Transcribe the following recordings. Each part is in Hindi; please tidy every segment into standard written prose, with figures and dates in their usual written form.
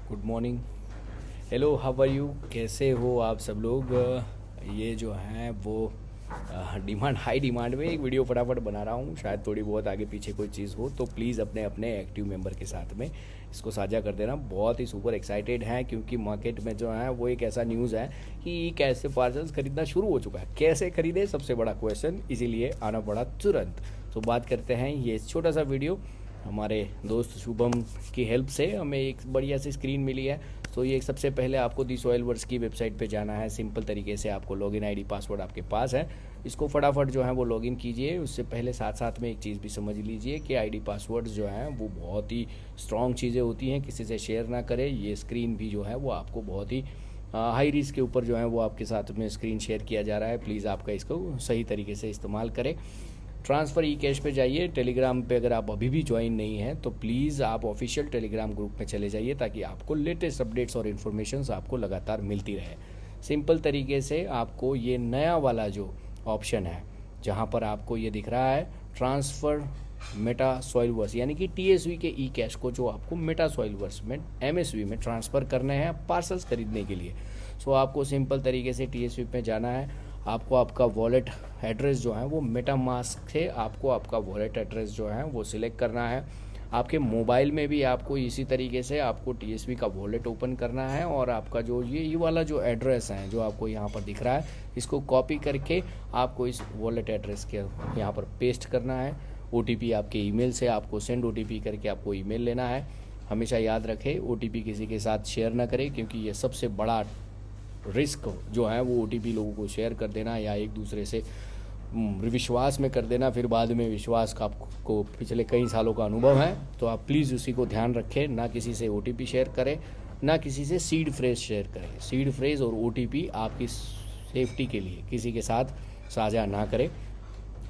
Good morning. Hello, how are you? कैसे हो आप सब लोग? ये जो हैं वो डिमांड हाई डिमांड में एक वीडियो फटाफट बना रहा हूँ। शायद थोड़ी बहुत आगे पीछे कोई चीज़ हो तो प्लीज़ अपने अपने एक्टिव मेंबर के साथ में इसको साझा कर देना। बहुत ही सुपर एक्साइटेड हैं क्योंकि मार्केट में जो है वो एक ऐसा न्यूज़ है कि कैसे पार्सल्स खरीदना शुरू हो चुका है। कैसे खरीदे, सबसे बड़ा क्वेश्चन, इसीलिए आना पड़ा तुरंत। तो बात करते हैं ये छोटा सा वीडियो। हमारे दोस्त शुभम की हेल्प से हमें एक बढ़िया सी स्क्रीन मिली है। तो ये सबसे पहले आपको दी सॉइल वर्ड्स की वेबसाइट पे जाना है। सिंपल तरीके से आपको लॉगिन आईडी पासवर्ड आपके पास है, इसको फटाफट जो है वो लॉगिन कीजिए। उससे पहले साथ साथ में एक चीज़ भी समझ लीजिए कि आईडी पासवर्ड्स जो हैं वो बहुत ही स्ट्रॉन्ग चीज़ें होती हैं, किसी से शेयर ना करें। ये स्क्रीन भी जो है वो आपको बहुत ही हाई रिस्क के ऊपर जो है वो आपके साथ में स्क्रीन शेयर किया जा रहा है। प्लीज़ आपका इसको सही तरीके से इस्तेमाल करें। ट्रांसफ़र ई कैश पे जाइए। टेलीग्राम पे अगर आप अभी भी ज्वाइन नहीं हैं तो प्लीज़ आप ऑफिशियल टेलीग्राम ग्रुप में चले जाइए ताकि आपको लेटेस्ट अपडेट्स और इन्फॉर्मेशन आपको लगातार मिलती रहे। सिंपल तरीके से आपको ये नया वाला जो ऑप्शन है जहाँ पर आपको ये दिख रहा है ट्रांसफ़र मेटा सॉइलवर्स, यानी कि टीएसवी के ई कैश को जो आपको मेटा सॉइलवर्स में एमएसवी में ट्रांसफ़र करने हैं पार्सल्स खरीदने के लिए। सो आपको सिंपल तरीके से टीएसवी पे जाना है। आपको आपका वॉलेट एड्रेस जो है वो मेटामास्क से आपको आपका वॉलेट एड्रेस जो है वो सिलेक्ट करना है। आपके मोबाइल में भी आपको इसी तरीके से आपको टीएसवी का वॉलेट ओपन करना है और आपका जो ये वाला जो एड्रेस है जो आपको यहाँ पर दिख रहा है, इसको कॉपी करके आपको इस वॉलेट एड्रेस के यहाँ पर पेस्ट करना है। ओटीपी आपके ईमेल से आपको सेंड ओटीपी करके आपको ईमेल लेना है। हमेशा याद रखें ओटीपी किसी के साथ शेयर ना करें, क्योंकि ये सबसे बड़ा रिस्क जो है वो ओटीपी लोगों को शेयर कर देना या एक दूसरे से विश्वास में कर देना, फिर बाद में विश्वास का आपको पिछले कई सालों का अनुभव है। तो आप प्लीज़ उसी को ध्यान रखें, ना किसी से ओटीपी शेयर करें, ना किसी से सीड फ्रेज शेयर करें। सीड फ्रेज और ओटीपी आपकी सेफ्टी के लिए किसी के साथ साझा ना करें।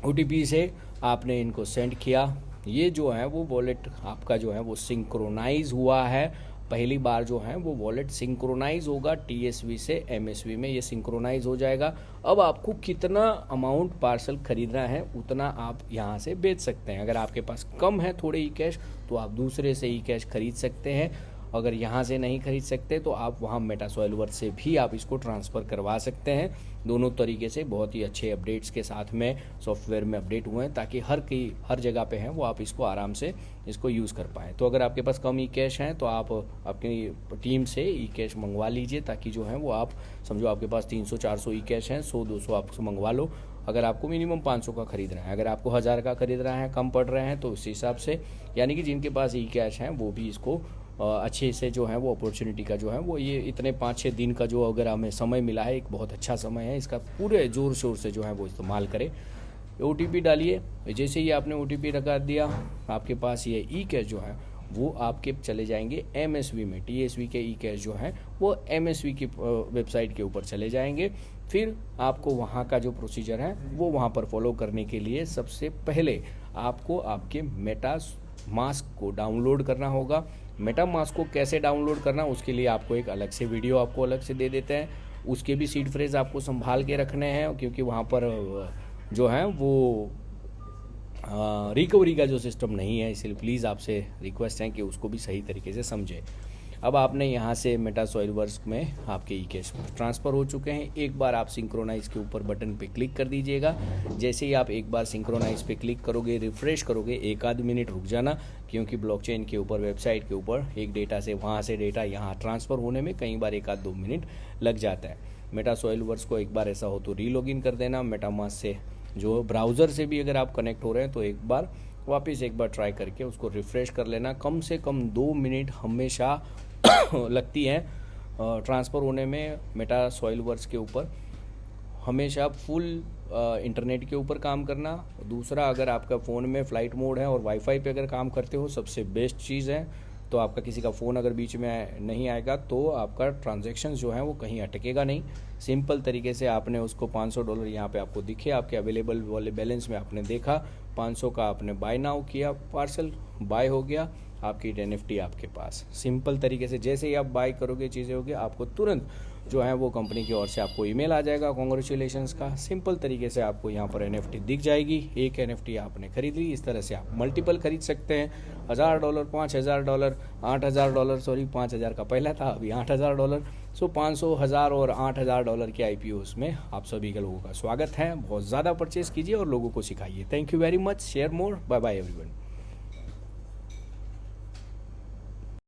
ओटीपी से आपने इनको सेंड किया, ये जो है वो वॉलेट आपका जो है वो सिंक्रोनाइज हुआ है। पहली बार जो है वो वॉलेट सिंक्रोनाइज होगा टीएसवी से एमएसवी में, ये सिंक्रोनाइज हो जाएगा। अब आपको कितना अमाउंट पार्सल खरीदना है उतना आप यहाँ से बेच सकते हैं। अगर आपके पास कम है थोड़े ई कैश तो आप दूसरे से ई कैश खरीद सकते हैं। अगर यहाँ से नहीं खरीद सकते तो आप वहाँ मेटा सॉइलवर्स से भी आप इसको ट्रांसफ़र करवा सकते हैं। दोनों तरीके से बहुत ही अच्छे अपडेट्स के साथ में सॉफ्टवेयर में अपडेट हुए हैं ताकि हर जगह पे हैं वो आप इसको आराम से इसको यूज़ कर पाएँ। तो अगर आपके पास कम ई कैश हैं तो आप अपनी टीम से ई कैश मंगवा लीजिए, ताकि जो है वो आप समझो आपके पास 300-400 ई कैश हैं, 100-200 आप मंगवा लो। अगर आपको मिनिमम 500 का खरीदना है, अगर आपको 1000 का खरीदना है, कम पड़ रहे हैं तो उस हिसाब से, यानी कि जिनके पास ई कैश हैं वो भी इसको अच्छे से जो है वो अपॉर्चुनिटी का जो है वो ये इतने 5-6 दिन का जो अगर हमें समय मिला है, एक बहुत अच्छा समय है, इसका पूरे ज़ोर शोर से जो है वो इस्तेमाल करें। ओटीपी डालिए। जैसे ही आपने ओटीपी लगा दिया, आपके पास ये ई कैश जो है वो आपके चले जाएंगे एमएसवी में। टीएसवी के ई कैश जो है वो एमएसवी की वेबसाइट के ऊपर चले जाएंगे। फिर आपको वहाँ का जो प्रोसीजर है वो वहाँ पर फॉलो करने के लिए सबसे पहले आपको आपके मेटा मास्क को डाउनलोड करना होगा। मेटा मास्क को कैसे डाउनलोड करना, उसके लिए आपको एक अलग से वीडियो आपको अलग से दे देते हैं। उसके भी सीड फ्रेज आपको संभाल के रखने हैं, क्योंकि वहाँ पर जो है वो रिकवरी का जो सिस्टम नहीं है, इसलिए प्लीज़ आपसे रिक्वेस्ट है कि उसको भी सही तरीके से समझें। अब आपने यहाँ से मेटा सॉइलवर्स में आपके ई कैश ट्रांसफ़र हो चुके हैं। एक बार आप सिंक्रोनाइज़ के ऊपर बटन पे क्लिक कर दीजिएगा। जैसे ही आप एक बार सिंक्रोनाइज़ पे क्लिक करोगे, रिफ़्रेश करोगे, एक आध मिनट रुक जाना, क्योंकि ब्लॉकचेन के ऊपर, वेबसाइट के ऊपर एक डेटा से वहाँ से डेटा यहाँ ट्रांसफ़र होने में कई बार 1-2 मिनट लग जाता है। मेटा सॉइलवर्स को एक बार ऐसा हो तो रीलॉगिन कर देना। मेटामास्क से जो ब्राउज़र से भी अगर आप कनेक्ट हो रहे हैं तो एक बार वापस एक बार ट्राई करके उसको रिफ़्रेश कर लेना। कम से कम 2 मिनट हमेशा लगती है ट्रांसफ़र होने में मेटा सॉइलवर्स के ऊपर। हमेशा फुल इंटरनेट के ऊपर काम करना। दूसरा, अगर आपका फ़ोन में फ़्लाइट मोड है और वाईफाई पे अगर काम करते हो, सबसे बेस्ट चीज़ है। तो आपका किसी का फ़ोन अगर बीच में नहीं आएगा तो आपका ट्रांजैक्शन जो है वो कहीं अटकेगा नहीं। सिंपल तरीके से आपने उसको $500 यहाँ पे आपको दिखे, आपके अवेलेबल वाले बैलेंस में आपने देखा, 500 का आपने बाय नाउ किया, पार्सल बाय हो गया। आपकी NFT आपके पास। सिंपल तरीके से जैसे ही आप बाय करोगे चीज़ें होगी, आपको तुरंत जो है वो कंपनी की ओर से आपको ईमेल आ जाएगा कॉन्ग्रेचुलेशंस का। सिंपल तरीके से आपको यहाँ पर NFT दिख जाएगी। एक NFT आपने खरीद ली। इस तरह से आप मल्टीपल खरीद सकते हैं। $1000, $5000, $8000, सॉरी 5000 का पहला था, अभी $8000। सो 500, 1000 और $8000 के IPOs में आप सभी के लोगों का स्वागत है। बहुत ज़्यादा परचेज़ कीजिए और लोगों को सिखाइए। Thank you very much. Share more. Bye bye everyone.